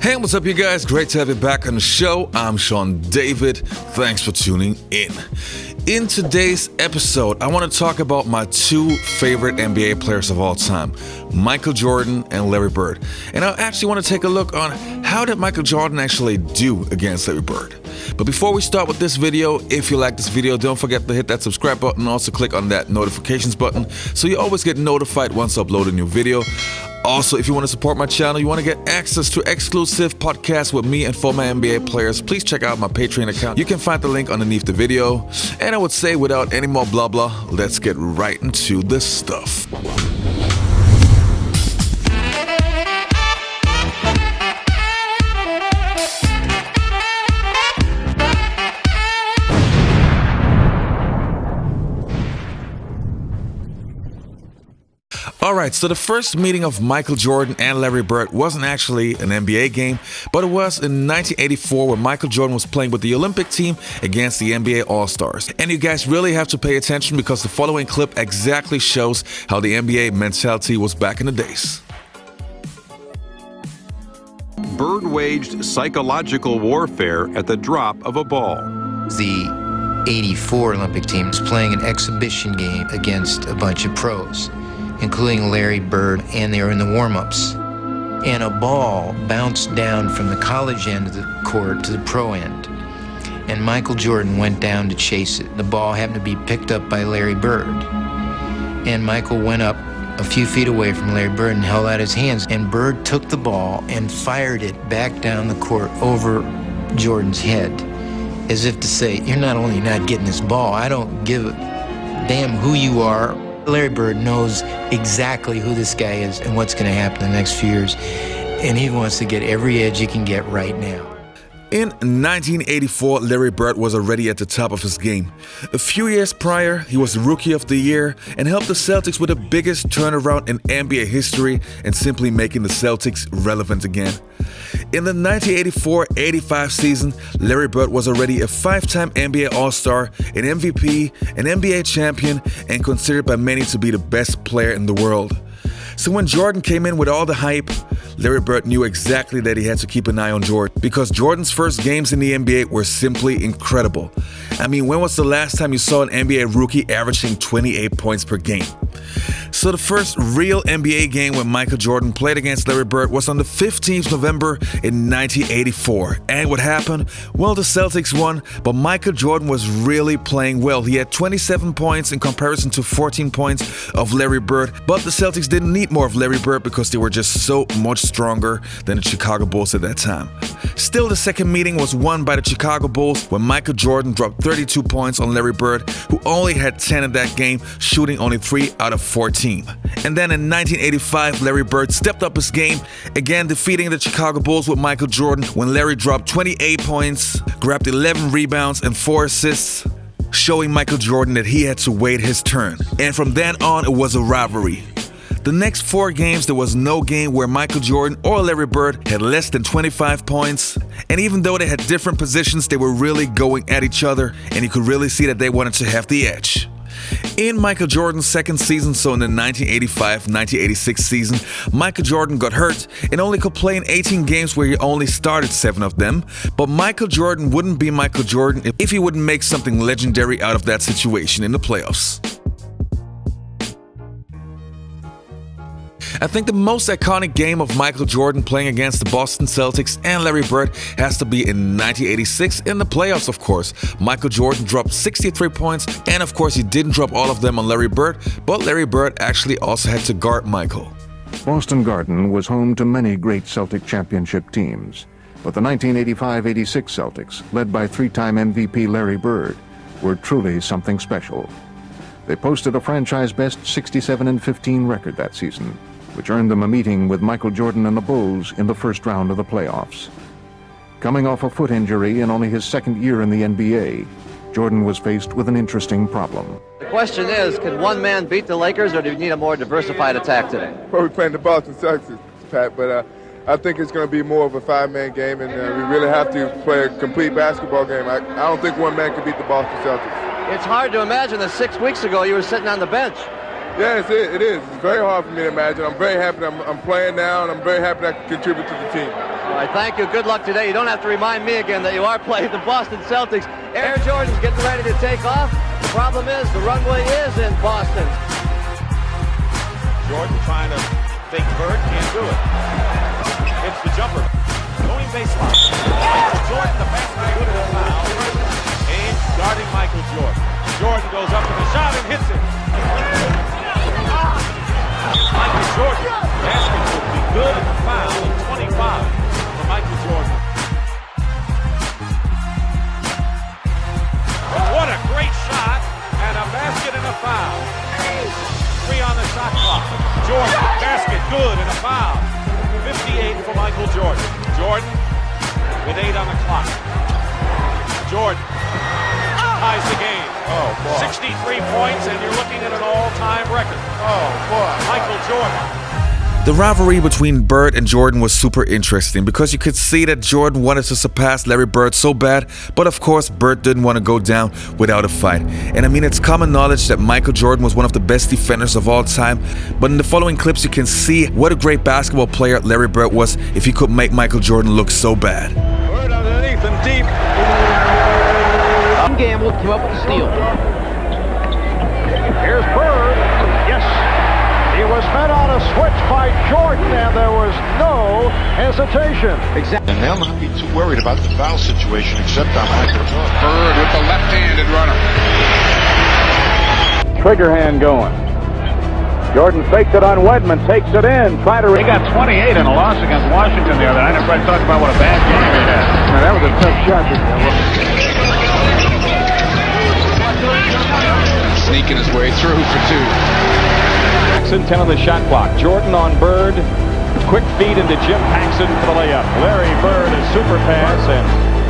Hey, what's up, you guys? Great to have you back on the show. I'm Sean David. Thanks for tuning in. In today's episode, I want to talk about my two favorite NBA players of all time, Michael Jordan and Larry Bird. And I actually want to take a look on how did Michael Jordan actually do against Larry Bird. But before we start with this video, if you like this video, don't forget to hit that subscribe button and also click on that notifications button so you always get notified once I upload a new video. Also, if you want to support my channel, you want to get access to exclusive podcasts with me and former NBA players, please check out my Patreon account. You can find the link underneath the video. And I would say, without any more blah blah, let's get right into this stuff. Alright, so the first meeting of Michael Jordan and Larry Bird wasn't actually an NBA game, but it was in 1984 when Michael Jordan was playing with the Olympic team against the NBA All-Stars. And you guys really have to pay attention because the following clip exactly shows how the NBA mentality was back in the days. Bird waged psychological warfare at the drop of a ball. The 84 Olympic team was playing an exhibition game against a bunch of pros, including Larry Bird, and they were in the warm-ups. And a ball bounced down from the college end of the court to the pro end. And Michael Jordan went down to chase it. The ball happened to be picked up by Larry Bird. And Michael went up a few feet away from Larry Bird and held out his hands. And Bird took the ball and fired it back down the court over Jordan's head, as if to say, you're not only not getting this ball, I don't give a damn who you are. Larry Bird knows exactly who this guy is and what's going to happen in the next few years, and he wants to get every edge he can get right now. In 1984, Larry Bird was already at the top of his game. A few years prior, he was the Rookie of the Year and helped the Celtics with the biggest turnaround in NBA history and simply making the Celtics relevant again. In the 1984-85 season, Larry Bird was already a five-time NBA All-Star, an MVP, an NBA champion, and considered by many to be the best player in the world. So when Jordan came in with all the hype, Larry Bird knew exactly that he had to keep an eye on Jordan because Jordan's first games in the NBA were simply incredible. I mean, when was the last time you saw an NBA rookie averaging 28 points per game? So the first real NBA game when Michael Jordan played against Larry Bird was on the 15th November in 1984. And what happened? Well, the Celtics won, but Michael Jordan was really playing well. He had 27 points in comparison to 14 points of Larry Bird, but the Celtics didn't need more of Larry Bird because they were just so much stronger than the Chicago Bulls at that time. Still, the second meeting was won by the Chicago Bulls when Michael Jordan dropped 32 points on Larry Bird, who only had 10 in that game, shooting only 3 out of 14. And then in 1985, Larry Bird stepped up his game, again defeating the Chicago Bulls with Michael Jordan when Larry dropped 28 points, grabbed 11 rebounds and 4 assists, showing Michael Jordan that he had to wait his turn. And from then on, it was a rivalry. The next 4 games, there was no game where Michael Jordan or Larry Bird had less than 25 points. And even though they had different positions, they were really going at each other, and you could really see that they wanted to have the edge. In Michael Jordan's second season, so in the 1985-1986 season, Michael Jordan got hurt and only could play in 18 games where he only started 7 of them. But Michael Jordan wouldn't be Michael Jordan if he wouldn't make something legendary out of that situation in the playoffs. I think the most iconic game of Michael Jordan playing against the Boston Celtics and Larry Bird has to be in 1986 in the playoffs, of course. Michael Jordan dropped 63 points, and of course he didn't drop all of them on Larry Bird, but Larry Bird actually also had to guard Michael. Boston Garden was home to many great Celtic championship teams, but the 1985-86 Celtics, led by 3-time MVP Larry Bird, were truly something special. They posted a franchise-best 67-15 record that season, which earned them a meeting with Michael Jordan and the Bulls in the first round of the playoffs. Coming off a foot injury in only his second year in the NBA, Jordan was faced with an interesting problem. The question is, can one man beat the Lakers, or do you need a more diversified attack today? Well, we're playing the Boston Celtics, Pat, but I think it's going to be more of a 5-man game, and we really have to play a complete basketball game. I don't think one man can beat the Boston Celtics. It's hard to imagine that 6 weeks ago you were sitting on the bench. Yes, it is. It's very hard for me to imagine. I'm very happy I'm playing now, and I'm very happy that I can contribute to the team. All right, thank you. Good luck today. You don't have to remind me again that you are playing the Boston Celtics. Air Jordan's getting ready to take off. The problem is the runway is in Boston. Jordan trying to fake Bird, can't do it. Hits the jumper. Going baseline. Michael Jordan, the pass is good and a foul. Ames guarding Michael Jordan. Jordan goes up to the shot and hits it. Michael Jordan. Basket will be good and a foul in 25 for Michael Jordan. What a great shot and a basket and a foul. 3 on the shot clock. Jordan, basket, good, and a foul. 58 for Michael Jordan. Jordan with 8 on the clock. Jordan ties the game. Oh, boy. 63 points, and you're looking at an all-time record. Oh, boy. Michael Jordan. The rivalry between Bird and Jordan was super interesting because you could see that Jordan wanted to surpass Larry Bird so bad, but of course Bird didn't want to go down without a fight. And I mean, it's common knowledge that Michael Jordan was one of the best defenders of all time, but in the following clips you can see what a great basketball player Larry Bird was if he could make Michael Jordan look so bad. Bird underneath and deep. Gamble came up with the steal. Here's Bird. Yes. He was met on a switch by Jordan, and there was no hesitation. Exactly. And they'll not be too worried about the foul situation except on Michael Jordan. Bird with the left-handed runner. Trigger hand going. Jordan faked it on Wedman, takes it in, He got 28 in a loss against Washington the other night. Everybody talked about what a bad game he had. Man, that was a tough shot. Sneaking his way through for 2. 10 on the shot clock. Jordan on Bird. Quick feed into Jim Paxson for the layup. Larry Bird is super pass.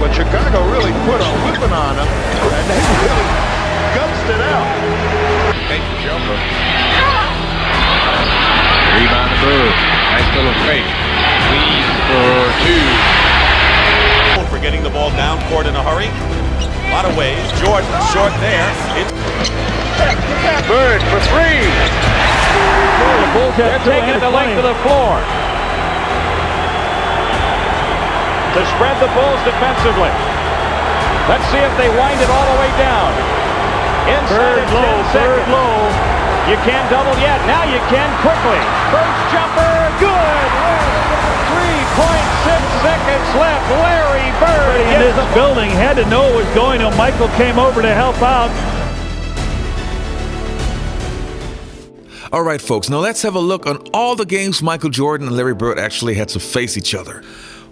But Chicago really put a whipping on him, and they really gutsed it out. Take the jumper. Rebound to Bird. Nice little fake. Leads for 2. For getting the ball down court in a hurry. A lot of ways. Jordan short there. Bird for 3. The Bulls have taken the length of the floor to spread the Bulls defensively. Let's see if they wind it all the way down. Inside at 10 seconds. Low. You can't double yet. Now you can quickly. First jumper, good. 3.6 seconds left. Larry Bird In this building had to know it was going to. Michael came over to help out. Alright folks, now let's have a look on all the games Michael Jordan and Larry Bird actually had to face each other.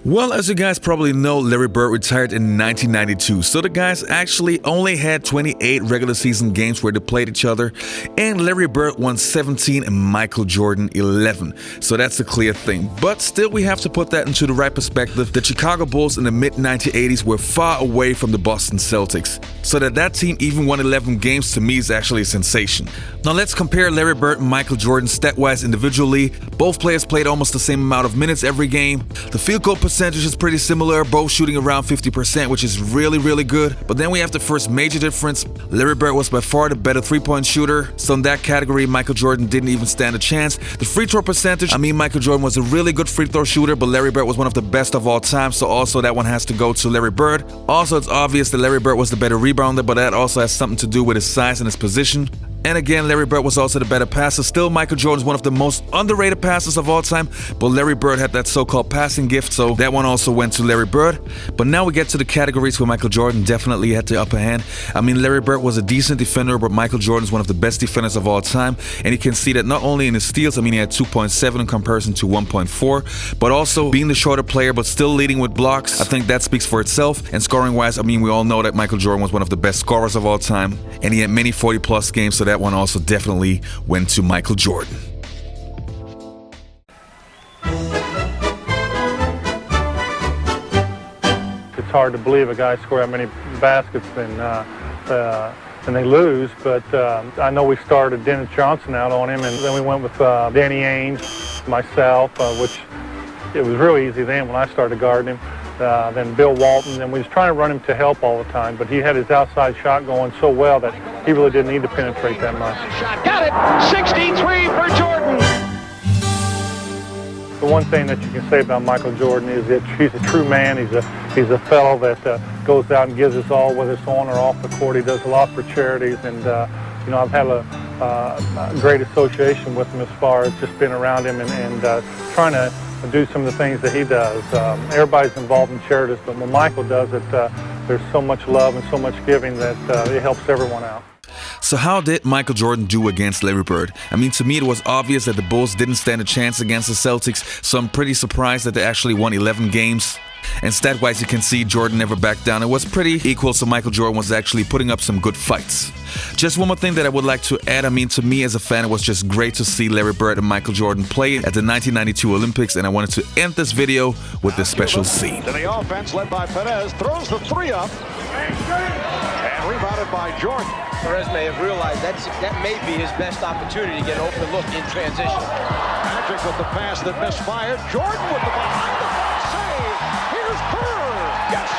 Well, as you guys probably know, Larry Bird retired in 1992, so the guys actually only had 28 regular season games where they played each other, and Larry Bird won 17 and Michael Jordan 11, so that's a clear thing. But still, we have to put that into the right perspective. The Chicago Bulls in the mid-1980s were far away from the Boston Celtics, so that team even won 11 games to me is actually a sensation. Now let's compare Larry Bird and Michael Jordan stat-wise individually. Both players played almost the same amount of minutes every game. The field goal percentage is pretty similar, both shooting around 50%, which is really good. But then we have the first major difference. Larry Bird was by far the better three-point shooter, so in that category Michael Jordan didn't even stand a chance. The free throw percentage, I mean, Michael Jordan was a really good free throw shooter, but Larry Bird was one of the best of all time, so also that one has to go to Larry Bird. Also, it's obvious that Larry Bird was the better rebounder, but that also has something to do with his size and his position. And again, Larry Bird was also the better passer. Still, Michael Jordan is one of the most underrated passers of all time, but Larry Bird had that so-called passing gift, so that one also went to Larry Bird. But now we get to the categories where Michael Jordan definitely had the upper hand. I mean, Larry Bird was a decent defender, but Michael Jordan is one of the best defenders of all time. And you can see that not only in his steals, I mean, he had 2.7 in comparison to 1.4, but also being the shorter player, but still leading with blocks. I think that speaks for itself. And scoring-wise, I mean, we all know that Michael Jordan was one of the best scorers of all time, and he had many 40-plus games, so that one also definitely went to Michael Jordan. It's hard to believe a guy scored that many baskets and they lose, but I know we started Dennis Johnson out on him, and then we went with Danny Ainge, myself, which it was really easy then when I started guarding him. Then Bill Walton, and we was trying to run him to help all the time, but he had his outside shot going so well that he really didn't need to penetrate that much. Got it! 63 for Jordan! The one thing that you can say about Michael Jordan is that he's a true man. He's a fellow that goes out and gives us all, whether it's on or off the court. He does a lot for charities, and you know, I've had a great association with him as far as just being around him and trying to do some of the things that he does. Everybody's involved in charities, but when Michael does it, there's so much love and so much giving that it helps everyone out. So how did Michael Jordan do against Larry Bird? I mean, to me it was obvious that the Bulls didn't stand a chance against the Celtics, so I'm pretty surprised that they actually won 11 games. And stat-wise, you can see Jordan never backed down. It was pretty equal, so Michael Jordan was actually putting up some good fights. Just one more thing that I would like to add. I mean, to me as a fan, it was just great to see Larry Bird and Michael Jordan play at the 1992 Olympics, and I wanted to end this video with this special scene. To the offense led by Perez, throws the three up, and rebounded by Jordan. Perez may have realized that may be his best opportunity to get an open look in transition. Patrick with the pass that misfired. Jordan with the behind the back save. Here's Bird. Yes!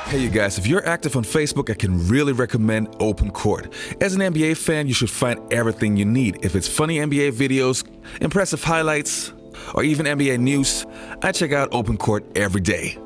Hey you guys, if you're active on Facebook, I can really recommend Open Court. As an NBA fan, you should find everything you need. If it's funny NBA videos, impressive highlights, or even NBA news, I check out Open Court every day.